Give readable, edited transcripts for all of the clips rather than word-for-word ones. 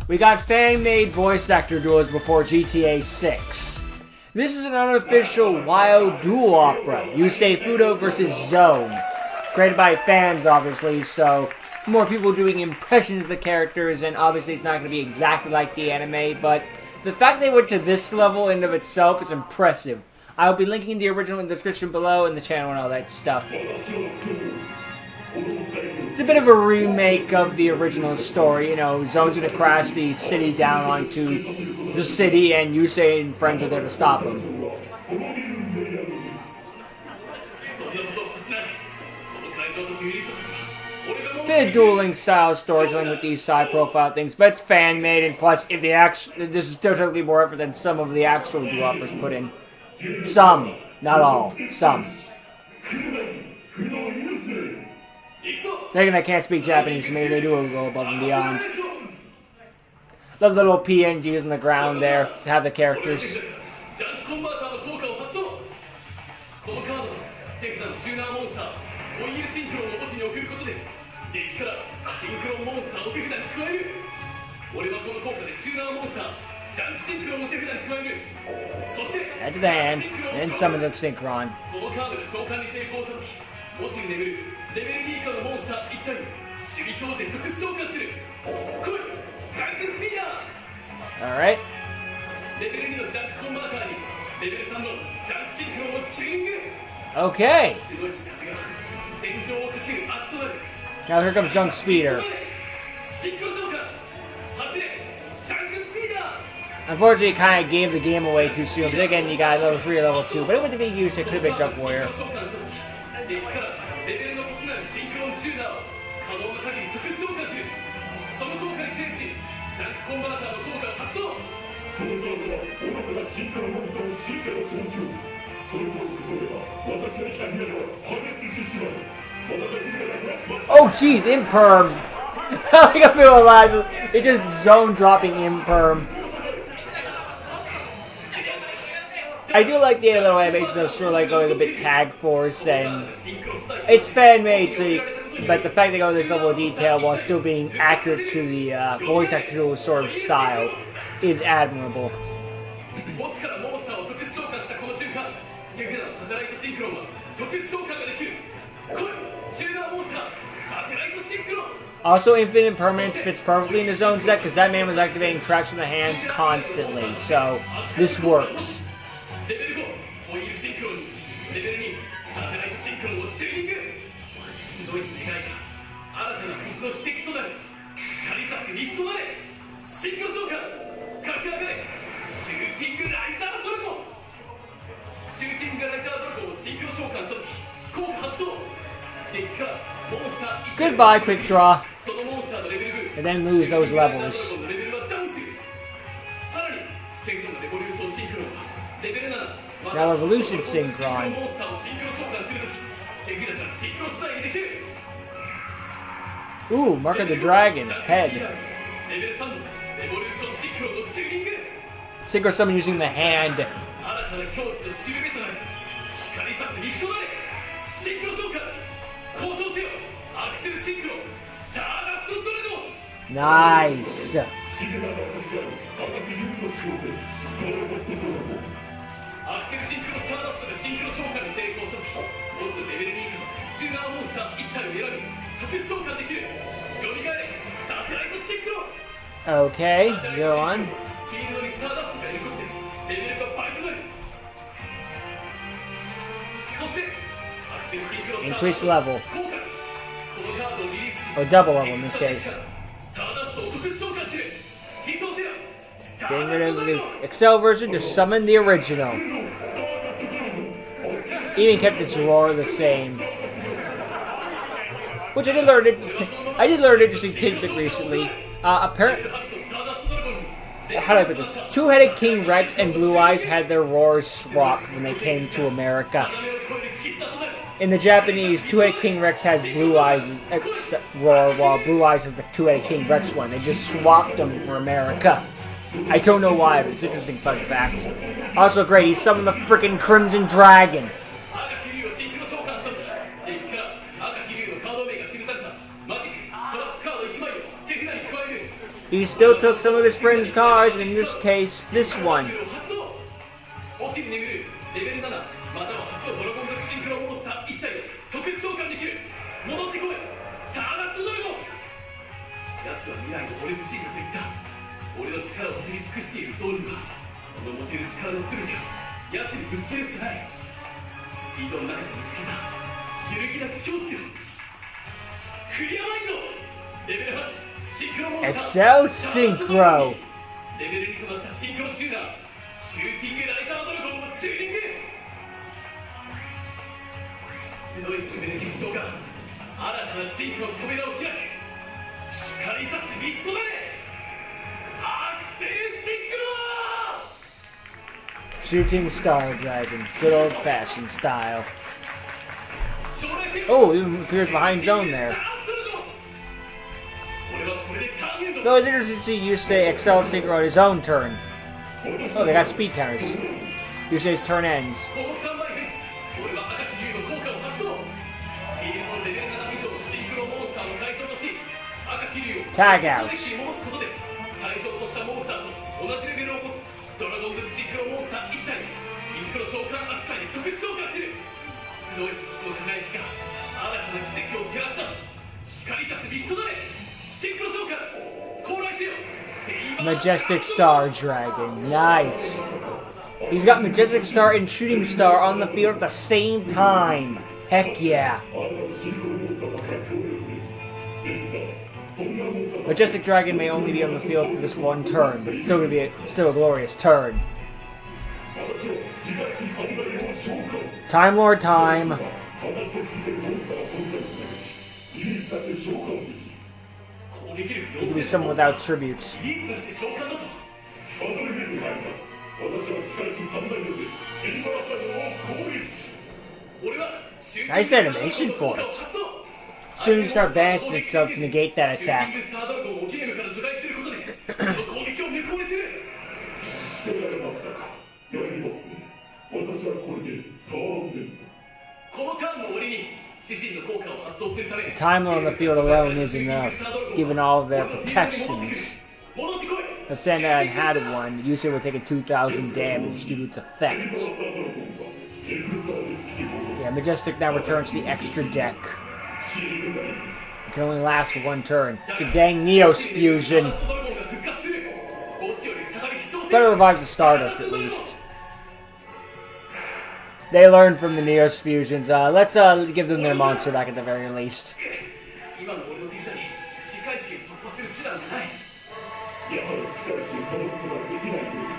We got fan-made voice actor duels before GTA 6. This is an unofficial wild duel opera. Yusei Fudo versus Zone. Created by fans, obviously, so more people doing impressions of the characters, and obviously it's not going to be exactly like the anime, but the fact they went to this level in of itself is impressive. I'll be linking the original in the description below and the channel and all that stuff. It's a bit of a remake of the original story. You know, Zone's gonna crash the city down onto the city, and Yusei and friends are there to stop him. Bit of dueling style storytelling with these side profile things, but it's fan made, and plus, if the this is still totally more effort than some of the actual duel operas put in. Some, not all, some. Thinking I can't speak Japanese, so maybe they do a go above and beyond. Love the little PNGs on the ground there to have the characters. Add to the hand, and summon the synchron. Alright. Okay. Now here comes Junk Speeder. Unfortunately, it kind of gave the game away too soon, but again, you got level 3 or level 2, but it wouldn't be used, it could have been Jump Warrior. Oh jeez, Imperm! I think I feel alive. It just zone dropping Imperm. I do like the little animations of sort of like going a bit tag force, and it's fan made, so but the fact they go to this level of detail while still being accurate to the voice actor sort of style is admirable. Also, Infinite Impermanence fits perfectly into Zone's deck because that man was activating traps from the hands constantly, so this works. Goodbye, quick draw. And then lose those levels. Now Evolution Synchron. Ooh, Mark of the Dragon. Head. Synchro summon using the hand. Nice. Okay, go on. Increase level. Or double level in this case. Getting rid of the Excel version to summon the original. Even kept its roar the same. Which I did learn an interesting tidbit recently. Apparently, how do I put this? Two-headed King Rex and Blue Eyes had their roars swapped when they came to America. In the Japanese, Two-headed King Rex has Blue Eyes' roar, while Blue Eyes has the Two-headed King Rex one. They just swapped them for America. I don't know why, but it's an interesting fun fact. Also great, he summoned the freaking Crimson Dragon. He still took some of his friends' cars, and in this case, this one. Excel Synchro. Shooting Star Dragon. Good old-fashioned style. Oh, it even appears behind zone there. Though it's interesting to see Yusei Excel Synchro on his own turn. Oh, they got speed counters. Yusei's turn ends. Tag out. Majestic Star Dragon. Nice. He's got Majestic Star and Shooting Star on the field at the same time. Heck yeah. Majestic Dragon may only be on the field for this one turn, but it's still gonna be still a glorious turn. Time Lord time. It could be someone without tributes. Nice animation for it. Shouldn't start balancing itself to negate that attack. The time on the field alone is enough, given all of their protections. If Sandan had one, Yusei would take a 2,000 damage due to its effect. Yeah, Majestic now returns to the extra deck. It can only last for one turn. It's a dang Neos fusion. Better revives the Stardust at least. They learned from the Neos fusions. Let's give them their monster back at the very least.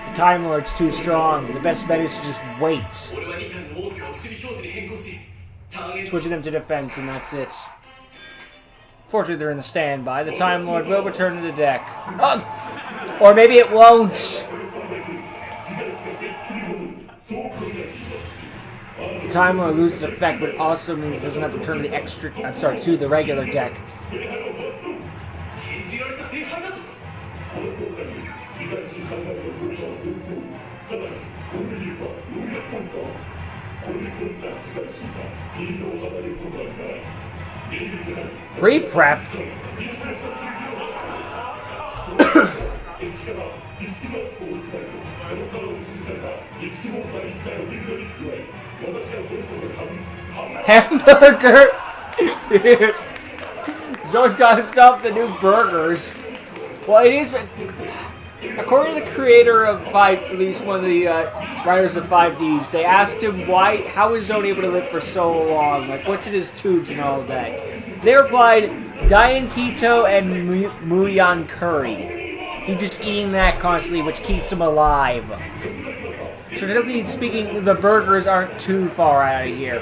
The Time Lord's too strong. The best bet is to just wait. Switching them to defense, and that's it. Fortunately, they're in the standby. The Time Lord will return to the deck. Oh! Or maybe it won't! The Time Lord loses effect, but it also means it doesn't have to turn to the extra... I'm sorry, to the regular deck. Pre-prep? Hamburger! Zoe's got himself the new burgers. Well, it is... According to the creator of at least one of the writers of 5Ds, they asked him how is Zone able to live for so long? Like, what's in his tubes and all of that? They replied, Dian Keto and Muyan Curry. He's just eating that constantly, which keeps him alive. So technically speaking, the burgers aren't too far out of here.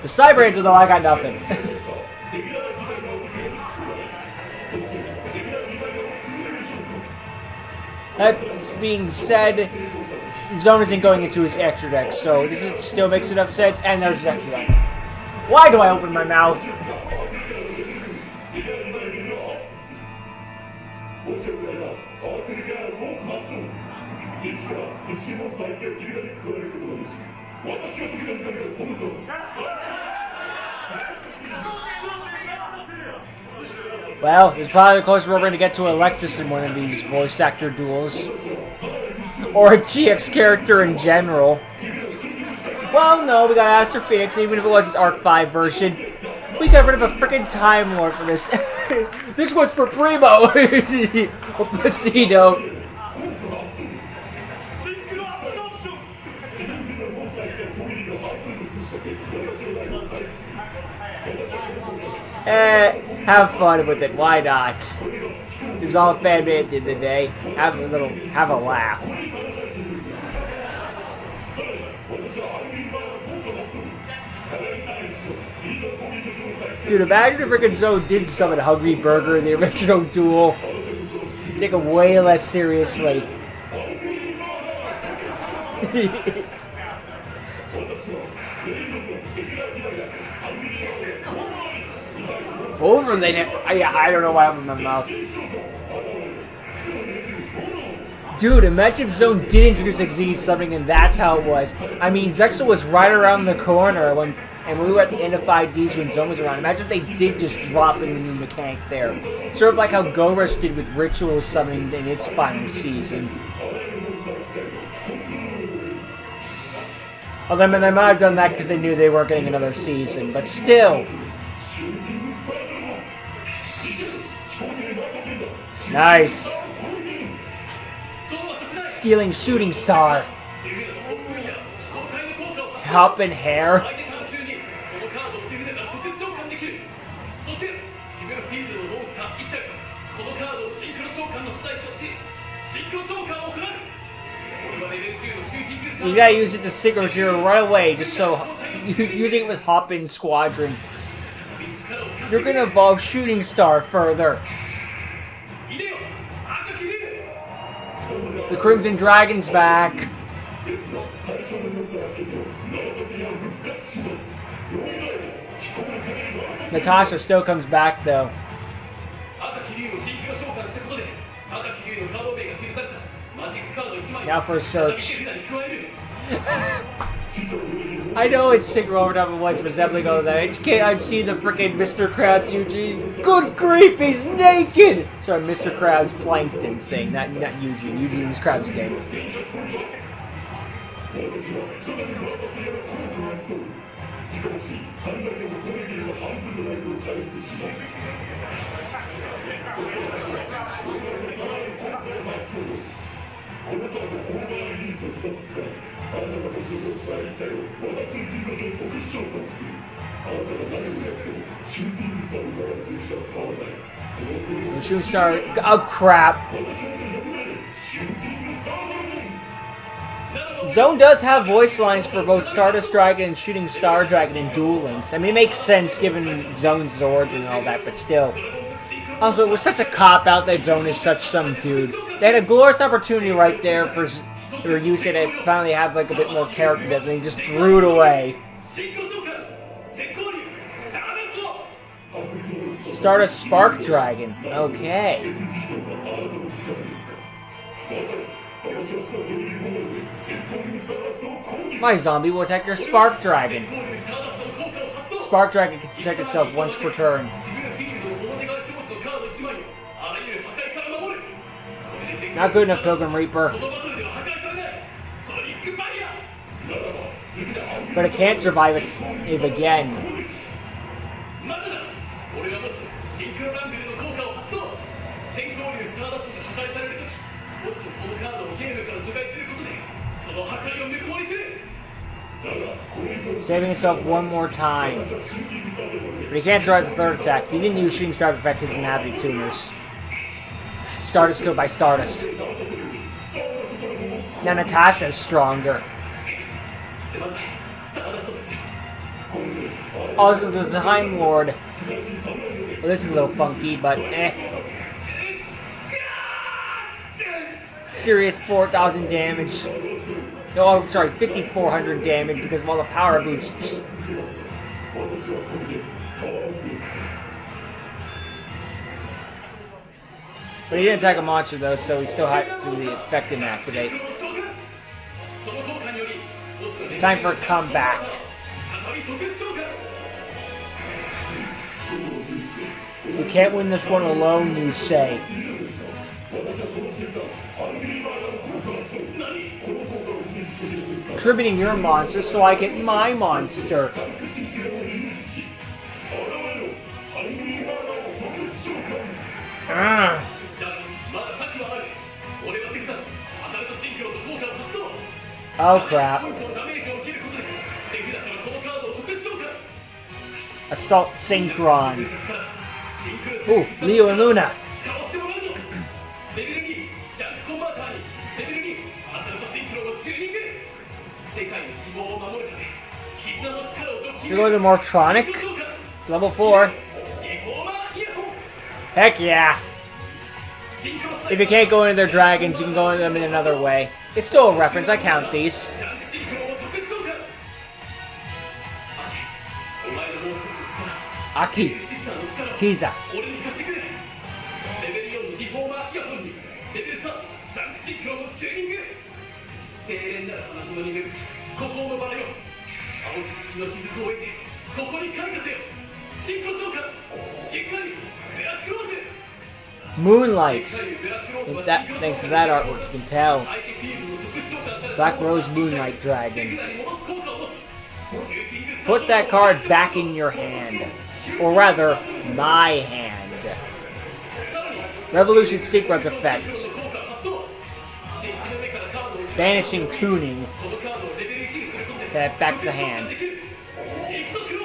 The Cyber Angel, though, I got nothing. That being said, Zone isn't going into his extra deck, so this still makes enough sense, and there's his extra deck. Why do I open my mouth? Well, it's probably the closest we're going to get to Alexis in one of these voice actor duels. Or a GX character in general. Well, no, we got Aster Phoenix, and even if it was his Arc 5 version, we got rid of a freaking Time Lord for this. This one's for Primo! Placido. Have fun with it, why not? This is all a fan man did today. Have a laugh. Dude, imagine if freaking Zone did summon Hungry Burger in the original Duel. Take it way less seriously. Overlay it. Yeah, I don't know why I'm in my mouth. Dude, imagine if Zone did introduce XZ summoning and that's how it was. I mean, Zexal was right around the corner when we were at the end of 5Ds when Zone was around. Imagine if they did just drop in the new mechanic there. Sort of like how Go-Rush did with Ritual summoning in its final season. Although they might have done that because they knew they weren't getting another season, but still. Nice. Stealing Shooting Star. Hop and hair. You gotta use it to Sigurd Zero right away, just so using it with Hop-In Squadron. You're gonna evolve Shooting Star further. The Crimson Dragon's back. Natasha still comes back though. Now for a search. I know it's Sigma Overdrive and Wedge resembling all of that. I just can't unsee the freaking Mr. Krabs Eugene. Good grief, he's naked! Sorry, Mr. Krabs Plankton thing, not Eugene. Eugene is Krabs' name. The Shooting Star. Oh crap! Zone does have voice lines for both Stardust Dragon and Shooting Star Dragon in Duel Links. I mean, it makes sense given Zone's origin and all that, but still. Also, it was such a cop-out that Zone is such some dude. They had a glorious opportunity right there for Yusei to finally have like a bit more character depth, and they just threw it away. Stardust Spark Dragon. Okay. My zombie will attack your Spark Dragon. Spark Dragon can protect itself once per turn. Not good enough, Pilgrim Reaper. But it can't survive it again. Saving itself one more time. But he can't survive the third attack. He didn't use Shooting Star's effect because he didn't have any tuners. Stardust killed by Stardust. Now Natasha's stronger. Also, the Time Lord. Well, this is a little funky, but eh. Serious 4,000 damage. Oh, sorry, 5,400 damage because of all the power boosts. But he didn't attack a monster though, so he still had to the effect didn't activate. Time for a comeback. You can't win this one alone, you say. Contributing your monster so I get my monster. Oh crap. Assault Synchron. Ooh, Leo and Luna. You're going to Mortronic? It's level 4. Heck yeah. If you can't go into their dragons, you can go into them in another way. It's still a reference, I count these. Aki. Kiza. Moonlight. Thanks to that artwork, you can tell. Black Rose Moonlight Dragon. Put that card back in your hand. Or rather, my hand. Revolution Sequence Effect. Banishing Tuning. Okay, back to the hand.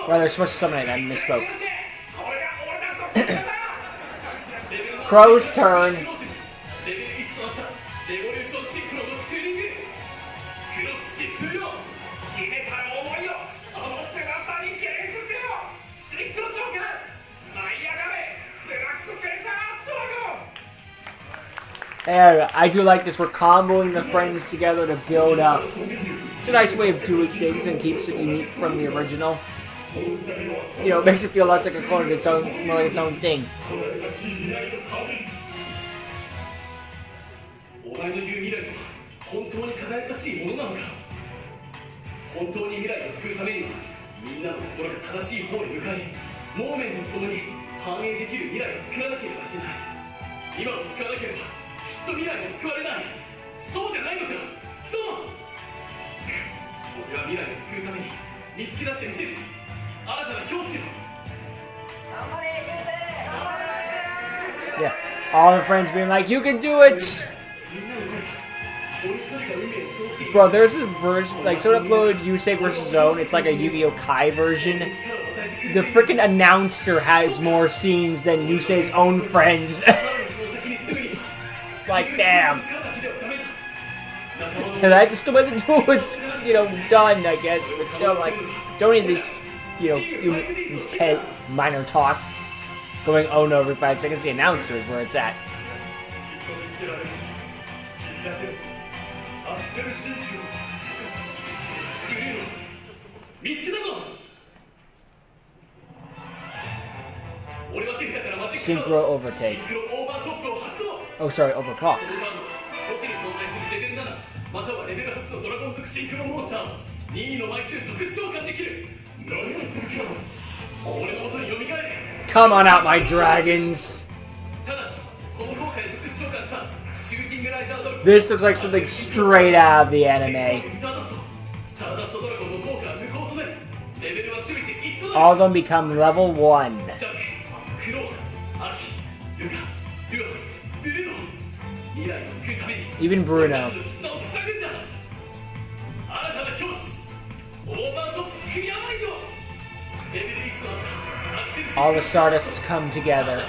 Rather, supposed to summon it, I misspoke. Crow's turn. There, I do like this. We're comboing the friends together to build up. It's a nice way of doing things and keeps it unique from the original. You know, it makes it feel less like a clone of its own, more like its own thing. Yeah, all the friends being like, you can do it! Bro, there's a version, like, someone uploaded Yusei vs. Zone, it's like a Yu-Gi-Oh! Kai version. The freaking announcer has more scenes than Yusei's own friends. It's like, damn. And I just, when the duel was, you know, done, I guess, but still, like, don't even, you know, use pet minor talk. Going oh no every 5 seconds, the announcer is where it's at. Synchro overtake. Oh, sorry, overclock. Come on out, my dragons! This looks like something straight out of the anime. All of them become level 1. Even Bruno. All the Sardists come together.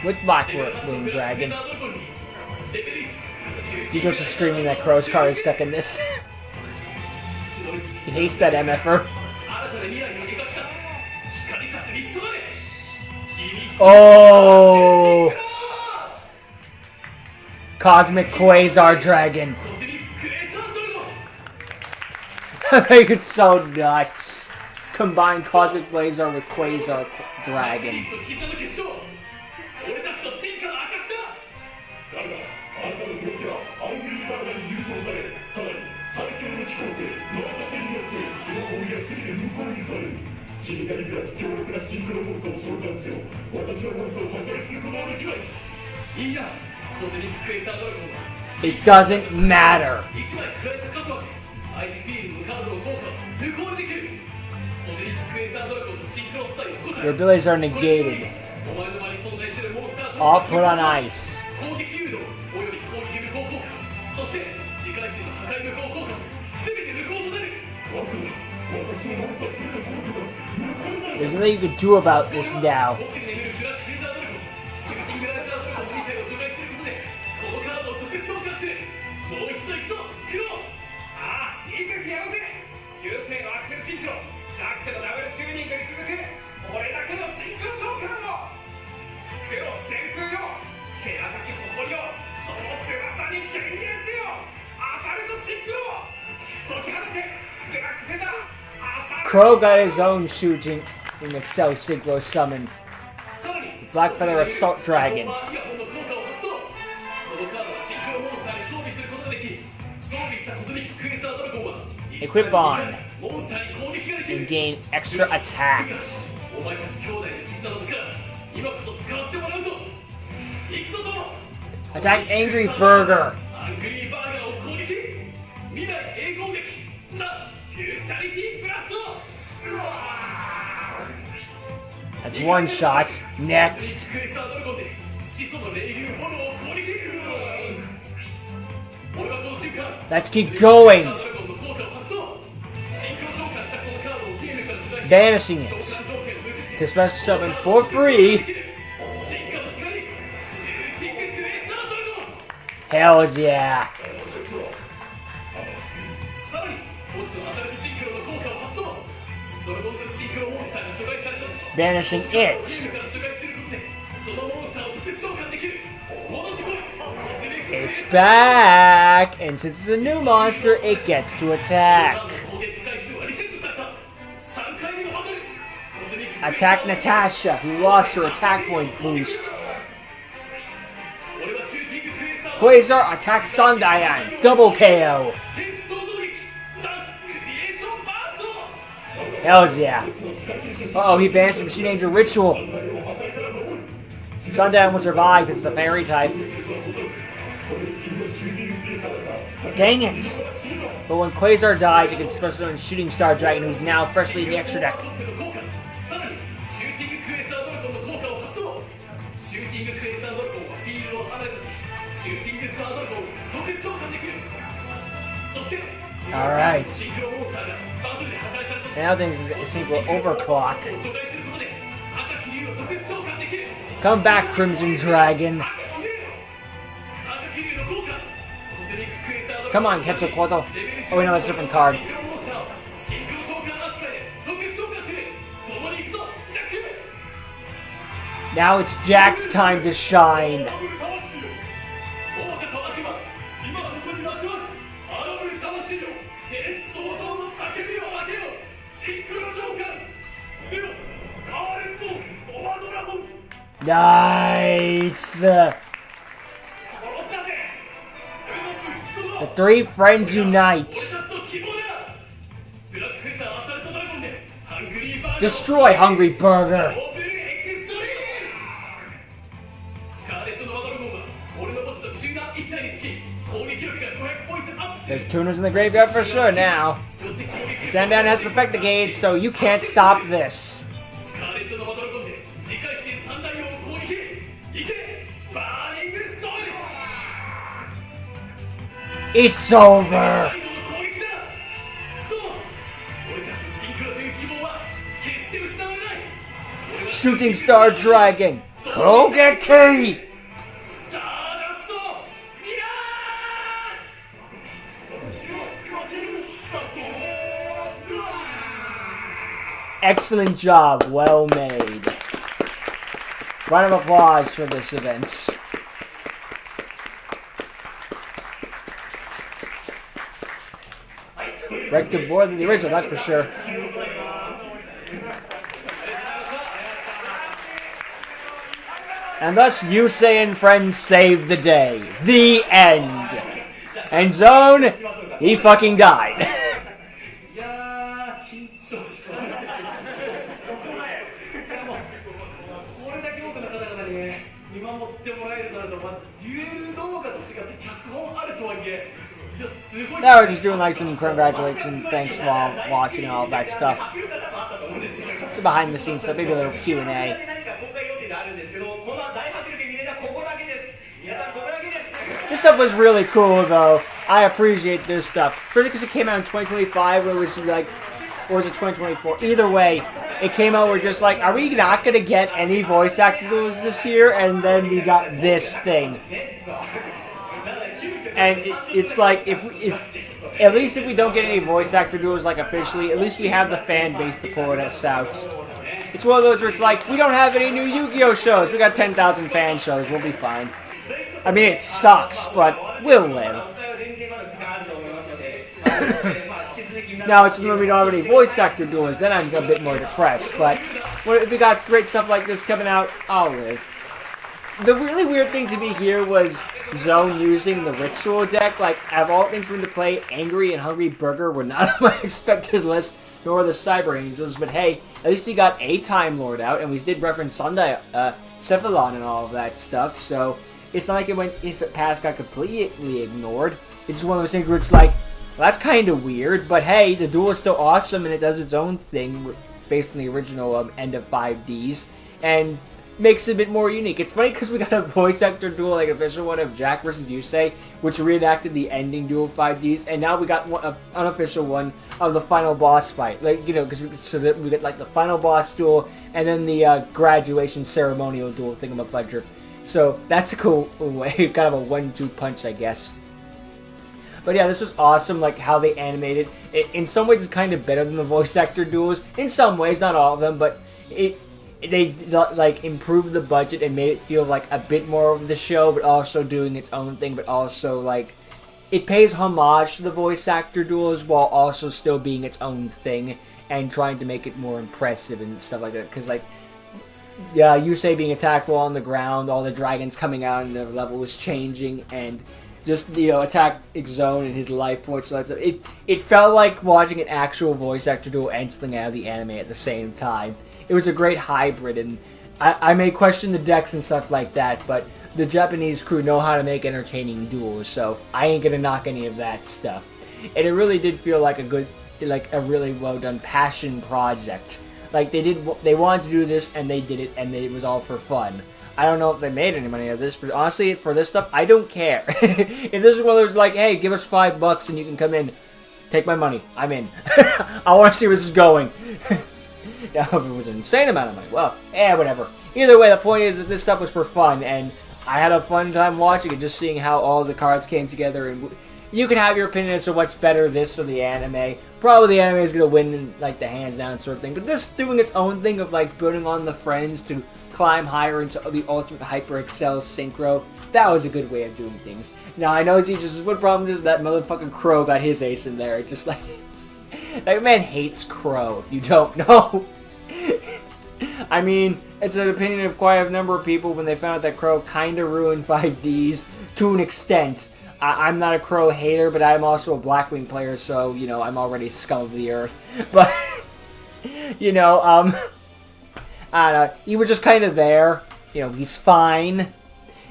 With Black Moon Dragon. Gijo's just screaming that Crow's card is stuck in this. He hates that MFer. Oh! Cosmic Quasar Dragon. It's so nuts. Combine Cosmic Blazar with Quasar Dragon. It doesn't matter. Your abilities are negated. All put on ice. There's nothing you can do about this now. Crow got his own shooting in Excel Synchro Summon. Blackfeather Assault Dragon. Equip on. And gain extra attacks. Attack Angry Burger. That's one shot. Next. Let's keep going. Banishing it. To special summon for free. Hells yeah. Banishing it. It's back! And since it's a new monster, it gets to attack. Attack Natasha, who lost her attack point boost. Quasar, attack Sandayan, double KO. Hells yeah. Uh-oh, he banished the Machine Angel Ritual. Sandayan will survive because it's a fairy type. Dang it! But when Quasar dies, it can special summon Shooting Star Dragon, who's now freshly in the extra deck. Alright. Now things will overclock. Come back, Crimson Dragon. Come on, Quetzalcoatl. Oh, wait, no, that's a different card. Now it's Jack's time to shine. Nice! The three friends unite. Destroy Hungry Burger. There's tuners in the graveyard for sure now. Sandown has the effect negate, so you can't stop this. It's over! Shooting Star Dragon! Kogeki! Excellent job, well made. Round of applause for this event. Wrecked it more than the original, that's for sure. And thus, Yusei and friends save the day. The end. And Zone, he fucking died. Now we're just doing like some congratulations, thanks for all watching and all that stuff. It's behind the scenes stuff, maybe a little Q&A. This stuff was really cool though. I appreciate this stuff. Especially because it came out in 2025 where it was like, or was it 2024? Either way, it came out, we're just like, are we not going to get any voice actors this year? And then we got this thing. And it's like, if at least if we don't get any voice actor duels like officially, at least we have the fan base to pull it us out. It's one of those where it's like, we don't have any new Yu-Gi-Oh shows. We got 10,000 fan shows. We'll be fine. I mean, it sucks, but we'll live. Now, it's when we don't have any voice actor duels, then I'm a bit more depressed. But if we got great stuff like this coming out, I'll live. The really weird thing to me here was Zone using the Ritual deck. Like, of all things for him to play, Angry and Hungry Burger were not on my expected list, nor the Cyber Angels. But hey, at least he got a Time Lord out, and we did reference Sunday, Cephalon and all of that stuff. So it's not like it went, his past got completely ignored. It's just one of those things where it's like, well, that's kind of weird, but hey, the duel is still awesome, and it does its own thing based on the original end of 5Ds, and makes it a bit more unique. It's funny because we got a voice actor duel, like an official one of Jack versus Yusei, which reenacted the ending duel of 5Ds, and now we got an unofficial one of the final boss fight. Like, you know, so that we get like the final boss duel, and then the graduation ceremonial duel thingamafledger. So that's a cool way, kind of a 1-2 punch, I guess. But yeah, this was awesome, like how they animated it. In some ways, it's kind of better than the voice actor duels. In some ways, not all of them, but they like improved the budget and made it feel like a bit more of the show, but also doing its own thing. But also like it pays homage to the voice actor duels while also still being its own thing and trying to make it more impressive and stuff like that. Because like, yeah, Yusei being attacked while on the ground, all the dragons coming out and the level was changing, and just, you know, attack Zone and his life points. So it felt like watching an actual voice actor duel and something out of the anime at the same time. It was a great hybrid, and I may question the decks and stuff like that, but the Japanese crew know how to make entertaining duels, so I ain't gonna knock any of that stuff. And it really did feel like a really well done passion project. Like they wanted to do this and they did it, and it was all for fun. I don't know if they made any money out of this, but honestly, for this stuff, I don't care. If this is one of those like, hey, give us $5 and you can come in, take my money, I'm in. I want to see where this is going. Now, if it was an insane amount of money, well, whatever. Either way, the point is that this stuff was for fun, and I had a fun time watching it, just seeing how all the cards came together. And you can have your opinion as to what's better, this or the anime. Probably the anime is going to win in, like, the hands down sort of thing. But this doing its own thing of, like, building on the friends to climb higher into the ultimate hyper excel synchro, that was a good way of doing things. Now, I know just one problem is that motherfucking Crow got his ace in there. It's just like, that man hates Crow, if you don't know. I mean, it's an opinion of quite a number of people when they found out that Crow kind of ruined 5Ds to an extent. I'm not a Crow hater, but I'm also a Blackwing player, so, you know, I'm already scum of the earth. But, you know, I don't know, he was just kind of there. You know, he's fine.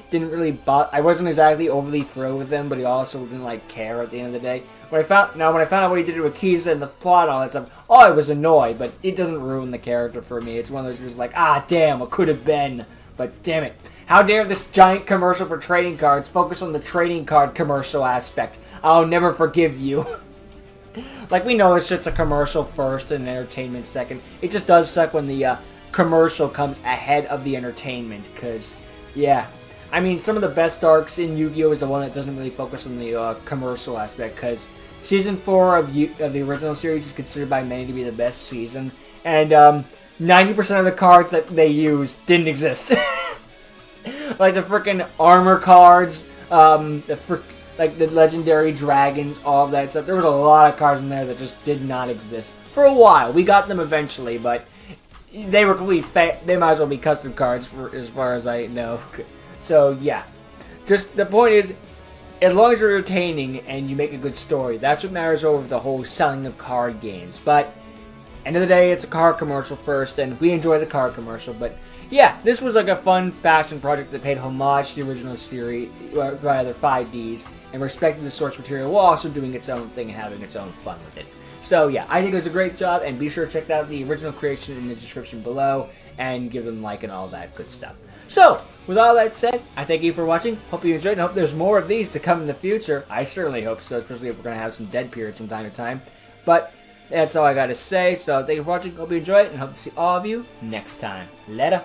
Didn't really I wasn't exactly overly thrilled with him, but he also didn't, like, care at the end of the day. When I found out what he did with Kiza and the plot and all that stuff, I was annoyed, but it doesn't ruin the character for me. It's one of those just like, damn, what could have been. But damn it. How dare this giant commercial for trading cards focus on the trading card commercial aspect. I'll never forgive you. Like, we know this shit's a commercial first and entertainment second. It just does suck when the commercial comes ahead of the entertainment, because, yeah. I mean, some of the best arcs in Yu-Gi-Oh! Is the one that doesn't really focus on the commercial aspect, because Season 4 of the original series is considered by many to be the best season, and 90% of the cards that they used didn't exist. Like the freaking armor cards, like the legendary dragons, all of that stuff. There was a lot of cards in there that just did not exist. For a while. We got them eventually, but they were completely they might as well be custom cards as far as I know. So, yeah. Just, the point is, as long as you're entertaining and you make a good story, that's what matters over the whole selling of card games. But, end of the day, it's a card commercial first, and we enjoy the card commercial. But yeah, this was like a fun fashion project that paid homage to the original series, or rather 5Ds, and respected the source material while also doing its own thing and having its own fun with it. So yeah, I think it was a great job, and be sure to check out the original creation in the description below, and give them a like and all that good stuff. So, with all that said, I thank you for watching. Hope you enjoyed, and hope there's more of these to come in the future. I certainly hope so, especially if we're going to have some dead periods from time to time. But that's all I got to say, so thank you for watching. Hope you enjoyed, and hope to see all of you next time. Later.